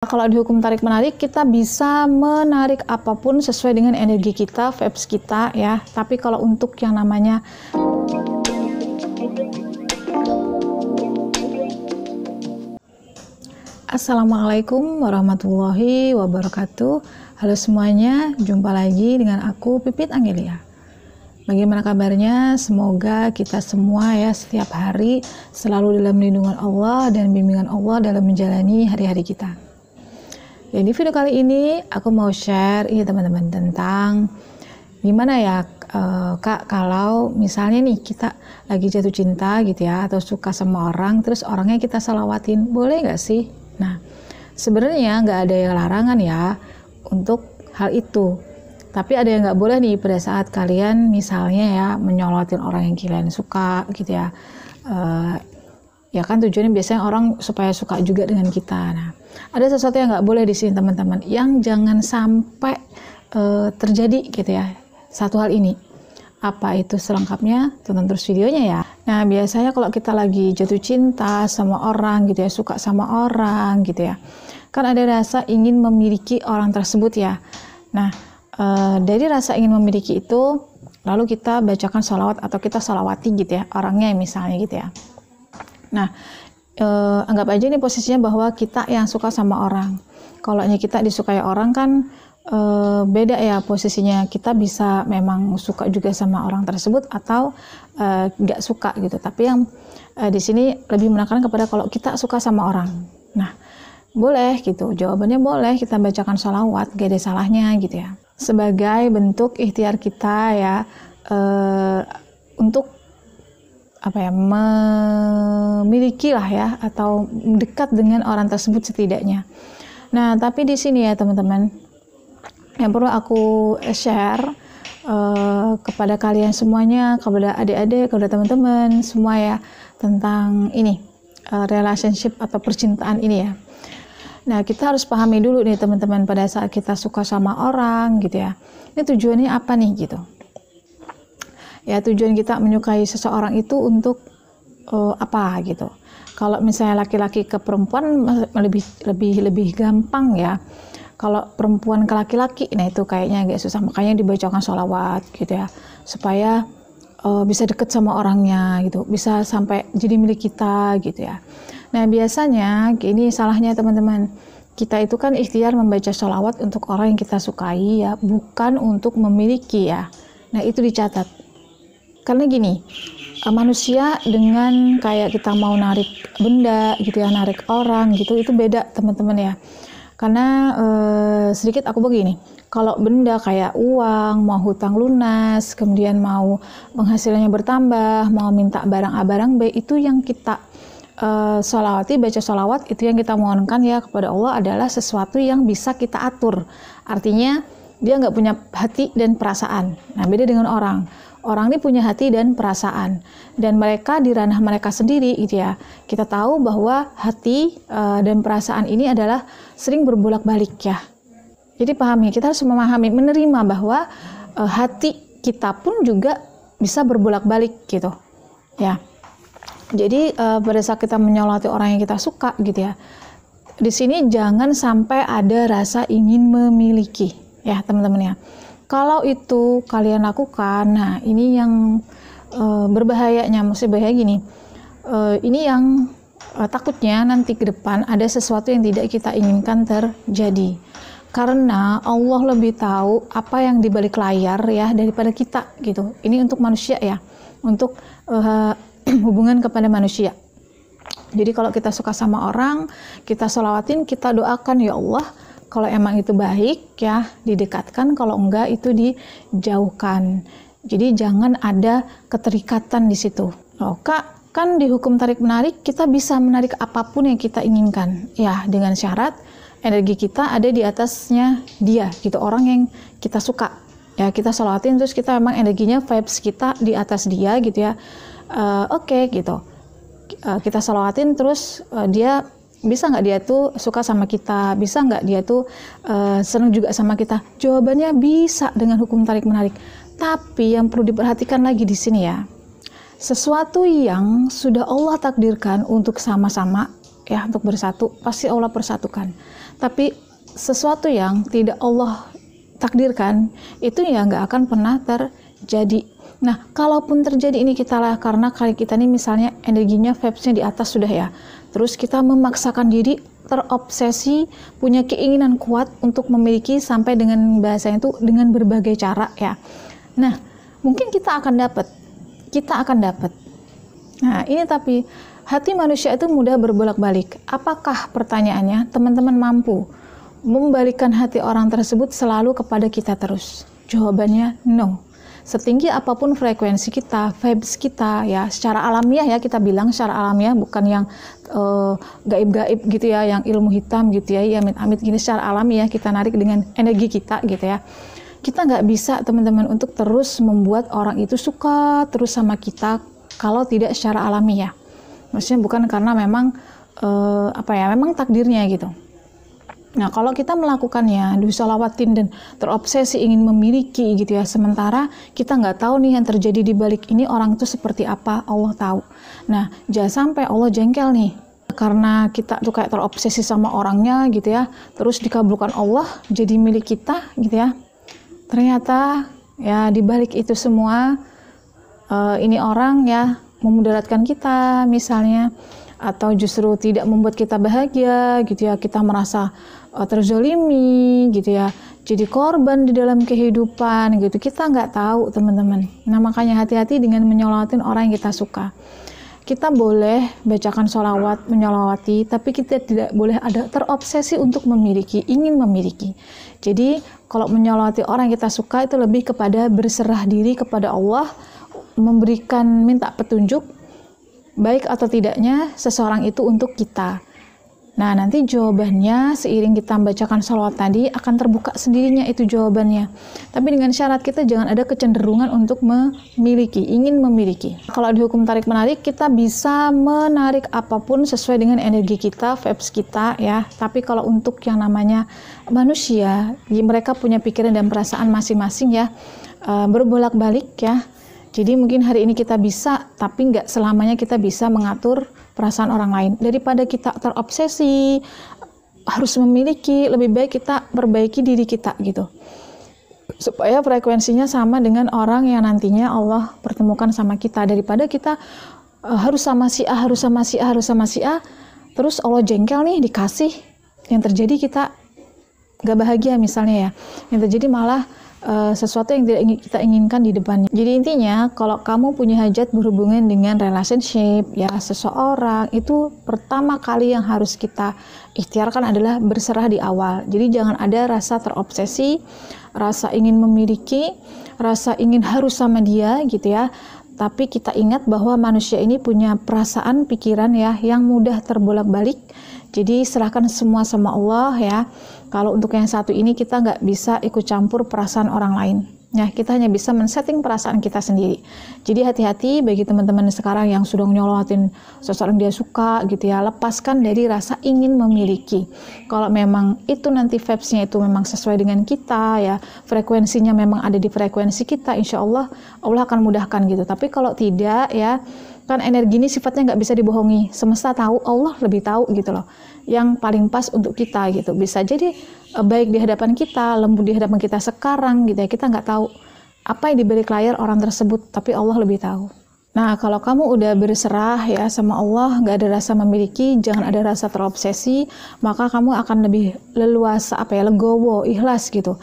Kalau di hukum tarik menarik, kita bisa menarik apapun sesuai dengan energi kita, vibes kita ya. Tapi kalau untuk yang namanya Assalamualaikum warahmatullahi wabarakatuh. Halo semuanya, jumpa lagi dengan aku Pipit Angelia. Bagaimana kabarnya? Semoga kita semua ya setiap hari selalu dalam lindungan Allah dan bimbingan Allah dalam menjalani hari-hari kita. Ya, di video kali ini aku mau share ini teman-teman tentang gimana ya Kak, kalau misalnya nih kita lagi jatuh cinta gitu ya, atau suka sama orang, terus orangnya kita salawatin, boleh nggak sih? Nah, sebenarnya nggak ada yang larangan ya untuk hal itu. Tapi ada yang nggak boleh nih pada saat kalian misalnya ya menyolatin orang yang kalian suka gitu ya. Ya kan tujuannya biasanya orang supaya suka juga dengan kita. Nah, ada sesuatu yang nggak boleh di sini teman-teman, yang jangan sampai terjadi gitu ya. Satu hal ini, apa itu selengkapnya? Tonton terus videonya ya. Nah, biasanya kalau kita lagi jatuh cinta sama orang gitu ya, suka sama orang gitu ya, kan ada rasa ingin memiliki orang tersebut ya. Nah, dari rasa ingin memiliki itu, lalu kita bacakan sholawat atau kita sholawati gitu ya orangnya misalnya gitu ya. Nah, anggap aja ini posisinya bahwa kita yang suka sama orang. Kalau kita disukai orang kan beda ya posisinya. Kita bisa memang suka juga sama orang tersebut atau nggak suka gitu. Tapi yang di sini lebih menekankan kepada kalau kita suka sama orang. Nah, boleh gitu. Jawabannya boleh kita bacakan sholawat, gak ada salahnya gitu ya. Sebagai bentuk ikhtiar kita ya untuk memiliki lah ya, atau dekat dengan orang tersebut setidaknya. Nah, tapi di sini ya teman-teman, yang perlu aku share kepada kalian semuanya, kepada adik-adik, kepada teman-teman semua ya, tentang ini relationship atau percintaan ini ya. Nah, kita harus pahami dulu nih teman-teman, pada saat kita suka sama orang gitu ya, ini tujuannya apa nih gitu. Ya, tujuan kita menyukai seseorang itu untuk apa gitu. Kalau misalnya laki-laki ke perempuan lebih gampang ya. Kalau perempuan ke laki-laki, nah itu kayaknya agak susah, makanya dibacakan sholawat gitu ya, supaya bisa deket sama orangnya gitu, bisa sampai jadi milik kita gitu ya. Nah, biasanya ini salahnya teman-teman, kita itu kan ikhtiar membaca sholawat untuk orang yang kita sukai ya, bukan untuk memiliki ya. Nah, itu dicatat. Karena gini, manusia dengan kayak kita mau narik benda gitu ya, narik orang gitu, itu beda teman-teman ya. Karena sedikit aku begini, kalau benda kayak uang, mau hutang lunas, kemudian mau penghasilannya bertambah, mau minta barang A barang B, itu yang kita sholawati, baca sholawat, itu yang kita mohonkan ya kepada Allah adalah sesuatu yang bisa kita atur. Artinya dia nggak punya hati dan perasaan. Nah, beda dengan orang. Orang ini punya hati dan perasaan, dan mereka di ranah mereka sendiri gitu ya. Kita tahu bahwa hati dan perasaan ini adalah sering berbolak-balik ya. Jadi pahami, kita harus memahami, menerima bahwa hati kita pun juga bisa berbolak-balik gitu ya. Jadi pada saat kita menyolati orang yang kita suka gitu ya, di sini jangan sampai ada rasa ingin memiliki ya teman-teman ya. Kalau itu kalian lakukan, nah ini yang berbahayanya, maksudnya bahaya gini, ini yang takutnya nanti ke depan ada sesuatu yang tidak kita inginkan terjadi. Karena Allah lebih tahu apa yang di balik layar ya daripada kita gitu. Ini untuk manusia ya, untuk hubungan kepada manusia. Jadi kalau kita suka sama orang, kita sholawatin, kita doakan, ya Allah, kalau emang itu baik ya didekatkan, kalau enggak itu dijauhkan. Jadi jangan ada keterikatan di situ. Oh, Kak, kan di hukum tarik menarik kita bisa menarik apapun yang kita inginkan ya, dengan syarat energi kita ada di atasnya dia gitu, orang yang kita suka ya, kita sholawatin terus kita emang energinya, vibes kita di atas dia gitu ya. Oke, gitu. Kita sholawatin terus dia bisa nggak dia tuh suka sama kita, bisa nggak dia tuh senang juga sama kita? Jawabannya bisa dengan hukum tarik menarik. Tapi yang perlu diperhatikan lagi di sini ya, sesuatu yang sudah Allah takdirkan untuk sama-sama ya, untuk bersatu, pasti Allah persatukan. Tapi sesuatu yang tidak Allah takdirkan itu ya nggak akan pernah terjadi. Nah, kalaupun terjadi ini karena kali kita ini misalnya energinya vibes-nya di atas sudah ya. Terus kita memaksakan diri, terobsesi, punya keinginan kuat untuk memiliki sampai dengan bahasanya itu dengan berbagai cara ya. Nah, mungkin kita akan dapat. Nah, ini tapi hati manusia itu mudah berbolak-balik. Apakah pertanyaannya teman-teman mampu membalikkan hati orang tersebut selalu kepada kita terus? Jawabannya no. Setinggi apapun frekuensi kita, vibes kita ya, secara alamiah ya, kita bilang secara alamiah, bukan yang gaib-gaib gitu ya, yang ilmu hitam gitu ya, amit-amit gini, secara alamiah kita narik dengan energi kita gitu ya. Kita nggak bisa teman-teman untuk terus membuat orang itu suka terus sama kita kalau tidak secara alamiah. Maksudnya bukan karena memang memang takdirnya gitu. Nah, kalau kita melakukannya, disolawatin dan terobsesi ingin memiliki gitu ya, sementara kita nggak tahu nih yang terjadi di balik ini orang itu seperti apa, Allah tahu. Nah, jangan sampai Allah jengkel nih, karena kita tuh kayak terobsesi sama orangnya gitu ya, terus dikabulkan Allah jadi milik kita gitu ya. Ternyata ya di balik itu semua ini orang ya memudaratkan kita misalnya, atau justru tidak membuat kita bahagia gitu ya, kita merasa terzolimi gitu ya, jadi korban di dalam kehidupan gitu, kita nggak tahu teman-teman. Nah, makanya hati-hati dengan menyolawatin orang yang kita suka. Kita boleh bacakan sholawat, menyolawati, tapi kita tidak boleh ada terobsesi untuk memiliki, ingin memiliki. Jadi kalau menyolawati orang yang kita suka itu lebih kepada berserah diri kepada Allah, memberikan, minta petunjuk baik atau tidaknya seseorang itu untuk kita. Nah, nanti jawabannya seiring kita membacakan sholawat tadi akan terbuka sendirinya itu jawabannya. Tapi dengan syarat kita jangan ada kecenderungan untuk memiliki, ingin memiliki. Kalau di hukum tarik-menarik, kita bisa menarik apapun sesuai dengan energi kita, vibes kita ya. Tapi kalau untuk yang namanya manusia, mereka punya pikiran dan perasaan masing-masing ya, berbolak-balik ya. Jadi mungkin hari ini kita bisa, tapi nggak selamanya kita bisa mengatur perasaan orang lain. Daripada kita terobsesi, harus memiliki, lebih baik kita perbaiki diri kita gitu. Supaya frekuensinya sama dengan orang yang nantinya Allah pertemukan sama kita. Daripada kita harus sama si A, harus sama si A, harus sama si A, terus Allah jengkel nih dikasih, yang terjadi kita nggak bahagia misalnya ya. Yang terjadi malah sesuatu yang tidak kita inginkan di depannya. Jadi intinya kalau kamu punya hajat berhubungan dengan relationship ya seseorang, itu pertama kali yang harus kita ikhtiarkan adalah berserah di awal. Jadi jangan ada rasa terobsesi, rasa ingin memiliki, rasa ingin harus sama dia gitu ya. Tapi kita ingat bahwa manusia ini punya perasaan, pikiran ya yang mudah terbolak-balik. Jadi serahkan semua sama Allah ya. Kalau untuk yang satu ini kita nggak bisa ikut campur perasaan orang lain. Ya, kita hanya bisa men-setting perasaan kita sendiri. Jadi hati-hati bagi teman-teman sekarang yang sudah nyolowatin seseorang dia suka gitu ya. Lepaskan dari rasa ingin memiliki. Kalau memang itu nanti vibes-nya itu memang sesuai dengan kita ya, frekuensinya memang ada di frekuensi kita, insya Allah Allah akan mudahkan gitu. Tapi kalau tidak ya, kan energi ini sifatnya nggak bisa dibohongi. Semesta tahu, Allah lebih tahu gitu loh. Yang paling pas untuk kita gitu. Bisa jadi baik di hadapan kita, lembut di hadapan kita sekarang gitu ya. Kita nggak tahu apa yang di balik layar orang tersebut, tapi Allah lebih tahu. Nah, kalau kamu udah berserah ya sama Allah, nggak ada rasa memiliki, jangan ada rasa terobsesi, maka kamu akan lebih leluasa, legowo, ikhlas gitu.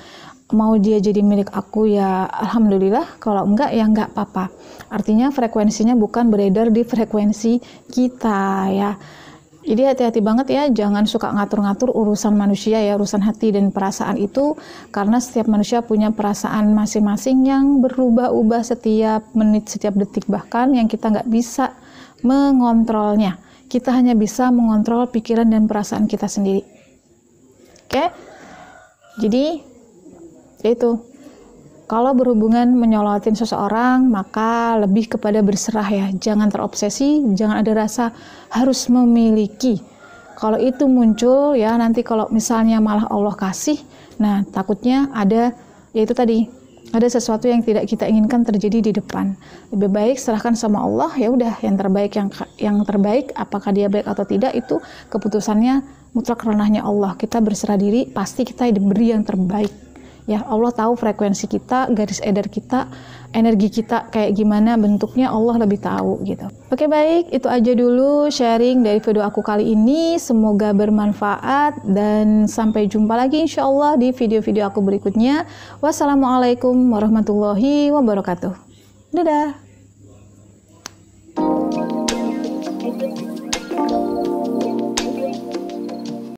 Mau dia jadi milik aku ya alhamdulillah, kalau enggak ya enggak apa-apa. Artinya frekuensinya bukan beredar di frekuensi kita ya. Jadi hati-hati banget ya, jangan suka ngatur-ngatur urusan manusia ya, urusan hati dan perasaan itu, karena setiap manusia punya perasaan masing-masing yang berubah-ubah setiap menit, setiap detik, bahkan yang kita nggak bisa mengontrolnya. Kita hanya bisa mengontrol pikiran dan perasaan kita sendiri. Oke? Jadi itu, kalau berhubungan menyolawatin seseorang, maka lebih kepada berserah ya. Jangan terobsesi, jangan ada rasa harus memiliki. Kalau itu muncul ya, nanti kalau misalnya malah Allah kasih, nah takutnya ada, yaitu tadi, ada sesuatu yang tidak kita inginkan terjadi di depan. Lebih baik serahkan sama Allah, ya udah yang terbaik, yang terbaik, apakah dia baik atau tidak itu keputusannya mutlak ranahnya Allah. Kita berserah diri, pasti kita diberi yang terbaik. Ya, Allah tahu frekuensi kita, garis edar kita, energi kita kayak gimana bentuknya, Allah lebih tahu gitu. Oke, baik, itu aja dulu sharing dari video aku kali ini. Semoga bermanfaat dan sampai jumpa lagi insya Allah di video-video aku berikutnya. Wassalamualaikum warahmatullahi wabarakatuh. Dadah.